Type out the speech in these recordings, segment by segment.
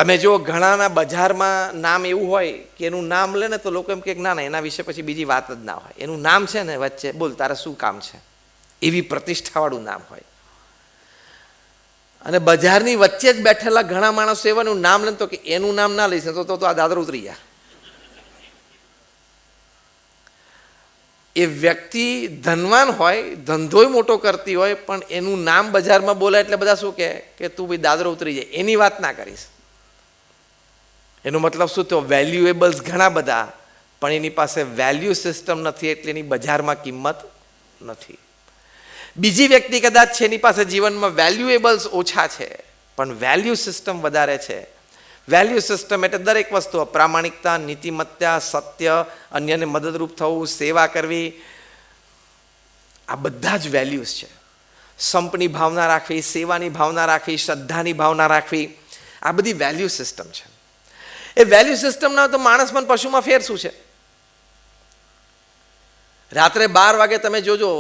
તમે જો ઘણાના બજારમાં નામ એવું હોય કે એનું નામ લે ને તો લોકો એમ કે ના ના એના વિશે પછી બીજી વાત જ ના હોય. એનું નામ છે ને વચ્ચે બોલ તારે શું કામ છે, એવી પ્રતિષ્ઠાવાળું નામ હોય. અને બજારની વચ્ચે જ બેઠેલા ઘણા માણસો એવાનું નામ લે તો કે એનું નામ ના લઈશ તો આ દાદર ઉતરી ગયા. એ વ્યક્તિ ધનવાન હોય, ધંધોય મોટો કરતી હોય, પણ એનું નામ બજારમાં બોલાય એટલે બધા શું કે તું ભાઈ દાદરો ઉતરી જાય, એની વાત ના કરીશ. એનો મતલબ શું થયો? વેલ્યુએબલ્સ ઘણા બધા, પણ એની પાસે વેલ્યુ સિસ્ટમ નથી એટલે એની બજારમાં કિંમત નથી. બીજી વ્યક્તિ કદાચ છે એની પાસે જીવનમાં વેલ્યુએબલ્સ ઓછા છે પણ વેલ્યુ સિસ્ટમ વધારે છે. વેલ્યુ સિસ્ટમ એટલે દરેક વસ્તુ, પ્રામાણિકતા, નીતિમત્તા, સત્ય, અન્યને મદદરૂપ થવું, સેવા કરવી, આ બધા જ વેલ્યુઝ છે. સંપની ભાવના રાખવી, સેવાની ભાવના રાખવી, શ્રદ્ધાની ભાવના રાખવી, આ બધી વેલ્યુ સિસ્ટમ છે. એ વેલ્યુ સિસ્ટમના તો માણસ પણ પશુમાં ફેર શું છે? રાત્રે 12 વાગે તમે જોજો,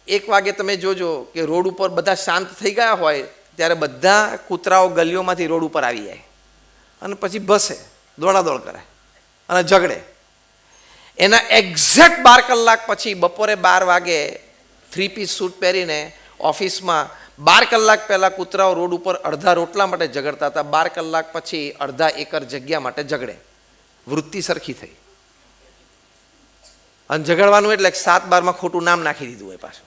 1 વાગે તમે જોજો કે રોડ ઉપર બધા શાંત થઈ ગયા હોય ત્યારે બધા કૂતરાઓ ગલીઓમાંથી રોડ ઉપર આવી જાય અને પછી ભસે, દોડાદોડ કરે અને ઝઘડે. એના એક્ઝેક્ટ 12 કલાક પછી બપોરે 12 વાગે 3-piece સૂટ પહેરીને ઓફિસમાં 12 કલાક પહેલાં કૂતરાઓ રોડ ઉપર અડધા રોટલા માટે ઝઘડતા હતા, 12 કલાક પછી અડધા એકર જગ્યા માટે ઝઘડે. વૃત્તિ સરખી થઈ. અને ઝઘડવાનું એટલે 7-12 ખોટું નામ નાખી દીધું હોય પાછું.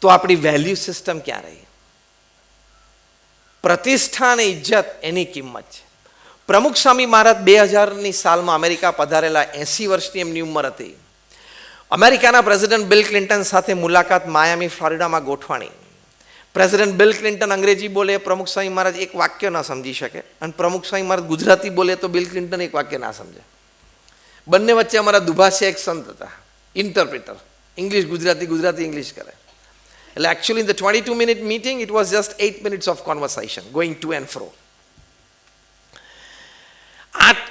તો આપણી વેલ્યુ સિસ્ટમ ક્યાં રહી? પ્રતિષ્ઠા અને ઇજ્જત એની કિંમત છે. પ્રમુખ સ્વામી મહારાજ 2000ની સાલમાં અમેરિકા પધારેલા, 80 વર્ષની એમની ઉંમર હતી. અમેરિકાના પ્રેસિડેન્ટ બિલ ક્લિન્ટન સાથે મુલાકાત માયામી ફ્લોરિડામાં ગોઠવાણી. પ્રેસિડેન્ટ બિલ ક્લિન્ટન અંગ્રેજી બોલે, પ્રમુખ સ્વામી મહારાજ એક વાક્ય ન સમજી શકે, અને પ્રમુખ સ્વામી મહારાજ ગુજરાતી બોલે તો બિલ ક્લિન્ટન એક વાક્ય ના સમજે. બંને વચ્ચે અમારા દુભાષી એક સંત હતા, interpreter, English Gujarati, Gujarati English કરે. એટલે actually in the 22-minute meeting it was just 8 minutes of conversation going to and fro.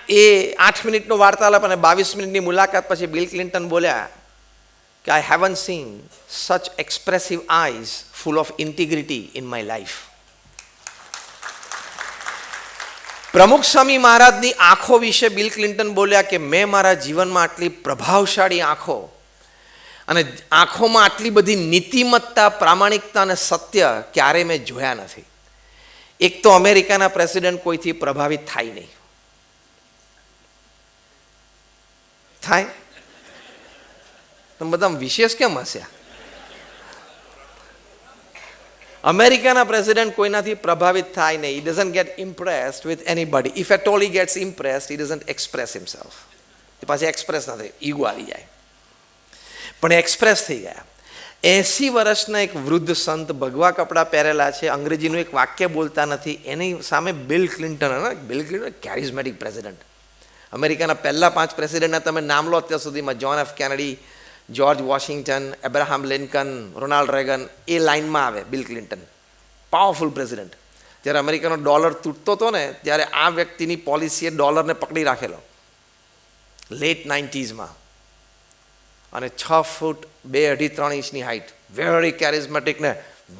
8 મિનિટનો વાર્તાલાપ અને 22 મિનિટની મુલાકાત પછી બિલ ક્લિન્ટન બોલ્યા કે I haven't seen such expressive eyes full of integrity in my life. પ્રમુખ સ્વામી મહારાજની આંખો વિશે બિલ ક્લિન્ટન બોલ્યા કે મેં મારા જીવનમાં આટલી પ્રભાવશાળી આંખો અને આંખોમાં આટલી બધી નીતિમત્તા, પ્રામાણિકતા અને સત્ય ક્યારે મેં જોયા નથી. એક તો અમેરિકાના પ્રેસિડેન્ટ કોઈથી પ્રભાવિત થાય નહીં. થાય? તમે બધા વિશેષ કેમ હસ્યા? અમેરિકાના પ્રેસિડેન્ટ કોઈનાથી પ્રભાવિત થાય નહીં. He doesn't get impressed with anybody. If at all he gets impressed, he doesn't express himself. એ પાછી એક્સપ્રેસ ના થાય, ઈગો આવી જાય. પણ એક્સપ્રેસ થઈ ગયા. 80 વર્ષના એક વૃદ્ધ સંત, ભગવા કપડાં પહેરેલા છે, અંગ્રેજીનું એક વાક્ય બોલતા નથી, એની સામે Bill Clinton. Bill Clinton charismatic president. અમેરિકાના પહેલા 5 પ્રેસિડેન્ટના તમે નામ લો અત્યાર સુધીમાં, John F Kennedy, George Washington, Abraham Lincoln, Ronald Reagan, એ લાઇનમાં આવે બિલ ક્લિન્ટન. Powerful president. જ્યારે અમેરિકાનો ડોલર તૂટતો હતો ને ત્યારે આ વ્યક્તિની પોલિસીએ ડોલરને પકડી રાખેલો લેટ 90sમાં. અને 6 ફૂટ 2 અઢી 3 ઇંચની હાઇટ, વેરી કેરિઝમેટિક ને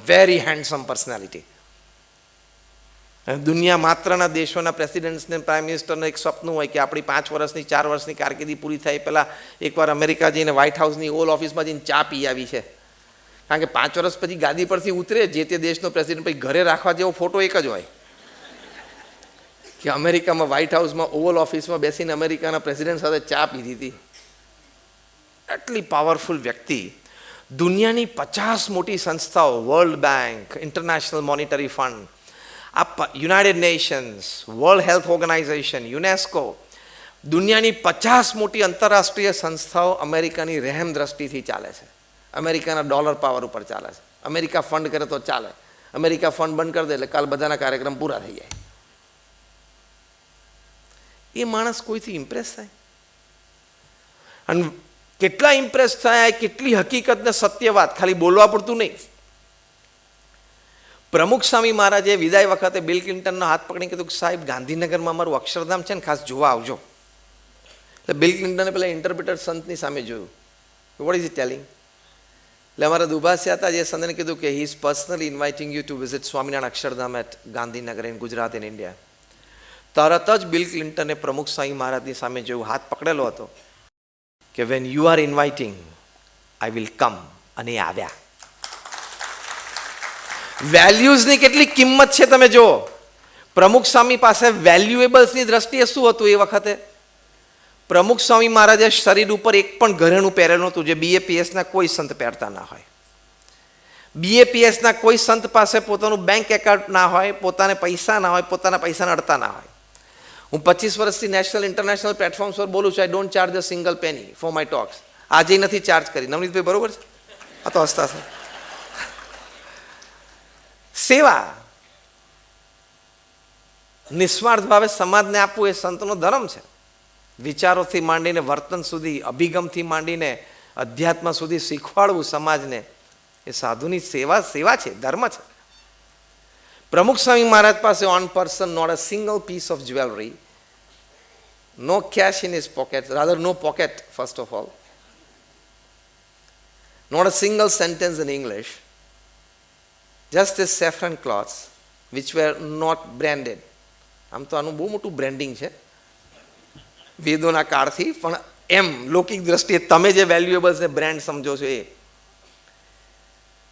વેરી હેન્ડસમ પર્સનાલિટી. દુનિયા માત્રના દેશોના પ્રેસિડેન્ટ્સને, પ્રાઇમ મિનિસ્ટરને એક સપનું હોય કે આપણી 5 વર્ષની 4 વર્ષની કારકિર્દી પૂરી થાય પહેલાં એકવાર અમેરિકા જઈને વ્હાઇટ હાઉસની ઓલ ઓફિસમાં જઈને ચા પી આવી છે. કારણ કે 5 વર્ષ પછી ગાદી પરથી ઉતરે જે તે દેશનો પ્રેસિડેન્ટ, પછી ઘરે રાખવા જેવો ફોટો એક જ હોય કે અમેરિકામાં વ્હાઇટ હાઉસમાં ઓવલ ઓફિસમાં બેસીને અમેરિકાના પ્રેસિડેન્ટ સાથે ચા પીધી હતી. આટલી પાવરફુલ વ્યક્તિ દુનિયાની 50 મોટી સંસ્થાઓ, World Bank, International Monetary Fund, આ United Nations, World Health Organization, UNESCO, દુનિયાની 50 મોટી આંતરરાષ્ટ્રીય સંસ્થાઓ અમેરિકાની રહેમ દ્રષ્ટિથી ચાલે છે. અમેરિકાના ડોલર પાવર ઉપર ચાલે છે. અમેરિકા ફંડ કરે તો ચાલે, અમેરિકા ફંડ બંધ કરી દે એટલે કાલ બધાના કાર્યક્રમ પૂરા થઈ જાય. એ માણસ કોઈથી ઇમ્પ્રેસ થાય? અને કેટલા ઇમ્પ્રેસ થાય, કેટલી હકીકત ને સત્ય વાત, ખાલી બોલવા પડતું નહીં. પ્રમુખ સ્વામી મહારાજે વિદાય વખતે બિલ ક્લિન્ટનનો હાથ પકડીને કીધું કે સાહેબ ગાંધીનગરમાં અમારું અક્ષરધામ છે ને, ખાસ જોવા આવજો. એટલે બિલ ક્લિન્ટને પેલા ઇન્ટરપ્રિટર સંતની સામે જોયું. What is it telling? એટલે અમારા દુભાસિયા હતા જે સંતને કીધું કે he is personally inviting you to visit Swaminarayan Akshardham at Gandhinagar in Gujarat in India. તરત જ બિલ ક્લિન્ટને પ્રમુખ સ્વામી મહારાજની સામે જેવું હાથ પકડેલો હતો કે when you are inviting I will come, અને એ આવ્યા. વેલ્યુઝની કેટલી કિંમત છે તમે જુઓ. પ્રમુખ સ્વામી પાસે વેલ્યુએબલ્સની દ્રષ્ટિએ શું હતું એ વખતે? પ્રમુખ સ્વામી મહારાજે શરીર ઉપર એક પણ ઘરેણું પહેરેલું હતું જે બીએપીએસના કોઈ સંત પહેરતા ના હોય. બીએપીએસના કોઈ સંત પાસે પોતાનું બેંક એકાઉન્ટ ના હોય, પોતાને પૈસા ના હોય, પોતાના પૈસાને અડતા ના હોય. હું 25 વર્ષથી નેશનલ ઇન્ટરનેશનલ પ્લેટફોર્મ્સ પર બોલું છું. I don't charge a single penny for my talks. આજે નથી ચાર્જ કરી. નવનીતભાઈ બરોબર છે? આ તો હસતા છે. સેવા નિસ્વાર્થ ભાવે સમાજને આપવું એ સંતનો ધર્મ છે. વિચારોથી માંડીને વર્તન સુધી, અભિગમથી માંડીને અધ્યાત્મ સુધી શીખવાડવું સમાજને એ સાધુની સેવા છે, ધર્મ છે. પ્રમુખ સ્વામી મહારાજ પાસે on person not a single piece of jewellery, no cash in his pocket, rather no pocket first of all, not a single sentence in English, just his saffron cloths which were not branded. આમ તો આનું બહુ મોટું branding છે વેદોના કાળથી, પણ એમ લૌકિક દ્રષ્ટિએ તમે જે વેલ્યુએબલ્સને બ્રેન્ડ સમજો છો એ.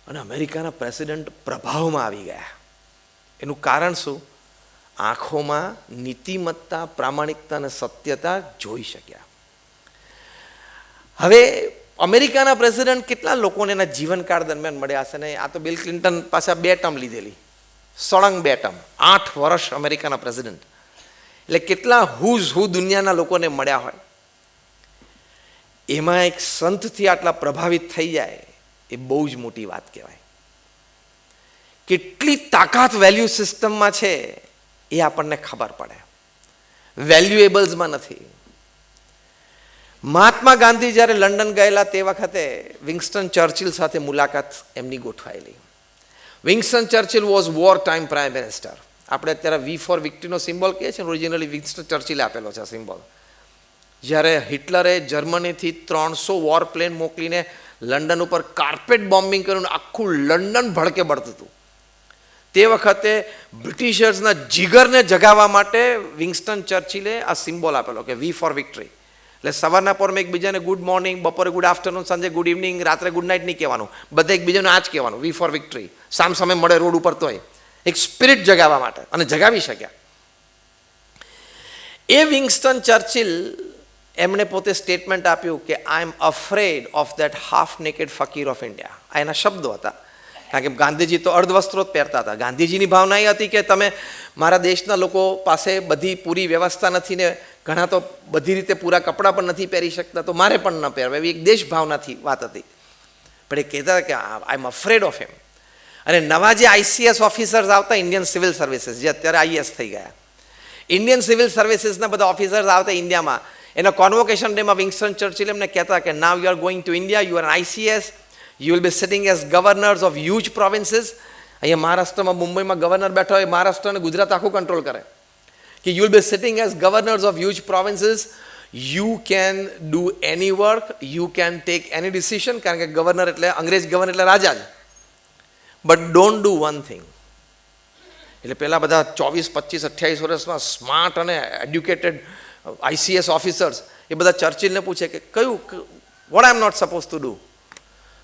અને અમેરિકાના પ્રેસિડેન્ટ પ્રભાવમાં આવી ગયા. એનું કારણ શું? આંખોમાં નીતિમત્તા, પ્રામાણિકતા અને સત્યતા જોઈ શક્યા. હવે અમેરિકાના પ્રેસિડેન્ટ કેટલા લોકોને એના જીવનકાળ દરમિયાન મળ્યા હશે ને? આ તો બિલ ક્લિન્ટન પાસે 2 ટર્મ લીધેલી, સળંગ 2 ટર્મ, 8 વર્ષ અમેરિકાના પ્રેસિડેન્ટ. એટલે કેટલા હું દુનિયાના લોકોને મળ્યા હોય. એમાં એક સંતથી આટલા પ્રભાવિત થઈ જાય એ બહુ જ મોટી વાત કહેવાય. કેટલી તાકાત વેલ્યુ સિસ્ટમમાં છે એ આપણને ખબર પડે, વેલ્યુએબલ્સમાં નથી. મહાત્મા ગાંધી જ્યારે લંડન ગયેલા તે વખતે વિન્સ્ટન ચર્ચિલ સાથે મુલાકાત એમની ગોઠવાયેલી. Winston Churchill was war time prime minister. આપણે અત્યારે વી ફોર વિક્ટરીનો સિમ્બોલ કહીએ છીએ, ઓરિજિનલી વિન્સ્ટન ચર્ચિલે આપેલો છે સિમ્બોલ. જ્યારે હિટલરે જર્મનીથી 300 વોર પ્લેન મોકલીને લંડન ઉપર કાર્પેટ બોમ્બિંગ કર્યું, આખું લંડન ભડકે બળતું હતું. તે વખતે બ્રિટિશર્સના જીગરને જગાવવા માટે વિન્સ્ટન ચર્ચિલે આ સિમ્બોલ આપેલો કે વી ફોર વિક્ટરી. એટલે સવારના પોરમાં એકબીજાને ગુડ મોર્નિંગ, બપોરે ગુડ આફ્ટરનૂન, સાંજે ગુડ ઇવનિંગ, રાત્રે ગુડ નાઇટ નહીં કહેવાનું, બધા એકબીજાને આ જ કહેવાનું, વી ફોર વિક્ટરી. સામ સામે મળે રોડ ઉપર તોય એક સ્પિરિટ જગાવવા માટે, અને જગાવી શક્યા. એ વિન્સ્ટન ચર્ચિલ એમણે પોતે સ્ટેટમેન્ટ આપ્યું કે I am afraid of that half naked fakir of India. આ એના શબ્દો હતા. કારણ કે ગાંધીજી તો અર્ધવસ્ત્રો જ પહેરતા હતા. ગાંધીજીની ભાવના એ હતી કે તમે મારા દેશના લોકો પાસે બધી પૂરી વ્યવસ્થા નથી ને ઘણા તો બધી રીતે પૂરા કપડાં પણ નથી પહેરી શકતા, તો મારે પણ ન પહેરવા, એવી એક દેશ ભાવનાથી વાત હતી. પણ એ કહેતા કે I am afraid of him. અને નવા જે આઈસીએસ ઓફિસર્સ આવતા ઇન્ડિયન સિવિલ સર્વિસીસ, જે અત્યારે આઈએસ થઈ ગયા, ઇન્ડિયન સિવિલ સર્વિસીસના બધા ઓફિસર્સ આવતા ઇન્ડિયામાં, એના કોન્વોકેશન ડેમાં વિન્સ્ટન ચર્ચિલ એમને કહેતા કે now you are going to India, you are an ICS, you will be sitting as governors of huge provinces. અહીંયા મહારાષ્ટ્રમાં, મુંબઈમાં ગવર્નર બેઠો હોય, મહારાષ્ટ્ર અને ગુજરાત આખું કંટ્રોલ કરે. કે you will be sitting as governors of huge પ્રોવિન્સીસ, you can do any work, you can take any decision. કારણ કે ગવર્નર એટલે અંગ્રેજ ગવર્નર એટલે રાજા જ. But don't do one thing. એટલે પહેલાં બધા 24, 25, 28 વર્ષમાં સ્માર્ટ અને એડ્યુકેટેડ આઈસીએસ ઓફિસર્સ એ બધા ચર્ચિલને પૂછે કે કયું, what I am not suppose to do?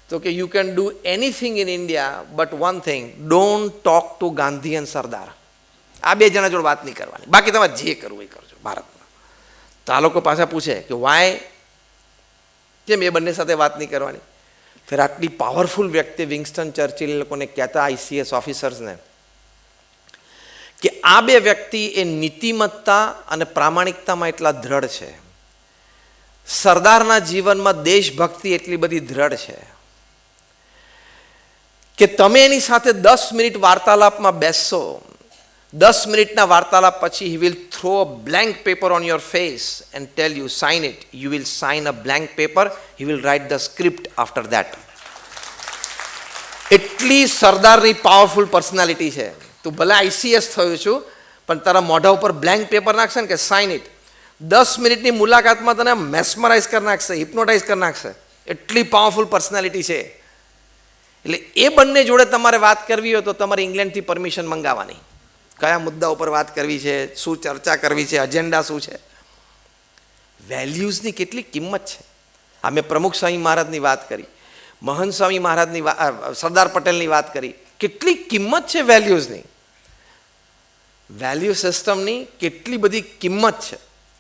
તો કે you can do anything in India but one thing, don't talk to Gandhi and Sardar. આ 2 જણા જોડે વાત નહીં કરવાની, બાકી તમારે જે કરવું એ કરજો ભારતમાં. તો આ લોકો પાછા પૂછે કે વાય, કેમ એ બંને સાથે વાત નહીં કરવાની? ફેર આટલી પાવરફુલ વ્યક્તિ વિન્સ્ટન ચર્ચિલ લોકોને કહેતા આઈસીએસ ઓફિસર્સને કે આ 2 વ્યક્તિ એ નીતિમત્તા અને પ્રામાણિકતામાં એટલા દ્રઢ છે, સરદારના જીવનમાં દેશભક્તિ એટલી બધી દ્રઢ છે કે તમે એની સાથે 10 મિનિટ વાર્તાલાપમાં બેસશો, 10 મિનિટના વાર્તાલાપ પછી he will throw a blank paper on your face and tell you sign it. You will sign a blank paper, he will write the script after that. એટલી સરદારની પાવરફુલ પર્સનાલિટી છે. તું ભલે આઈસીએસ થયો છું, પણ તારા મોઢા ઉપર બ્લેન્ક પેપર નાખશે ને કે સાઇન ઇટ, 10 મિનિટની મુલાકાતમાં તને મેસ્મરાઇઝ કરી નાખશે, હિપ્નોટાઇઝ કરી નાખશે. એટલી પાવરફુલ પર્સનાલિટી છે. એટલે એ બંને જોડે તમારે વાત કરવી હોય તો તમારે ઇંગ્લેન્ડથી પરમિશન મંગાવવાની, કયા મુદ્દા ઉપર વાત કરવી છે, શું ચર્ચા કરવી છે, એજન્ડા શું છે. વેલ્યુઝની કેટલી કિંમત છે. આ મેં પ્રમુખ સ્વામી મહારાજની વાત કરી, મહંત સ્વામી મહારાજની સરદાર પટેલની વાત કરી. કેટલી કિંમત છે વેલ્યુઝની, વેલ્યુ સિસ્ટમની કેટલી બધી કિંમત છે.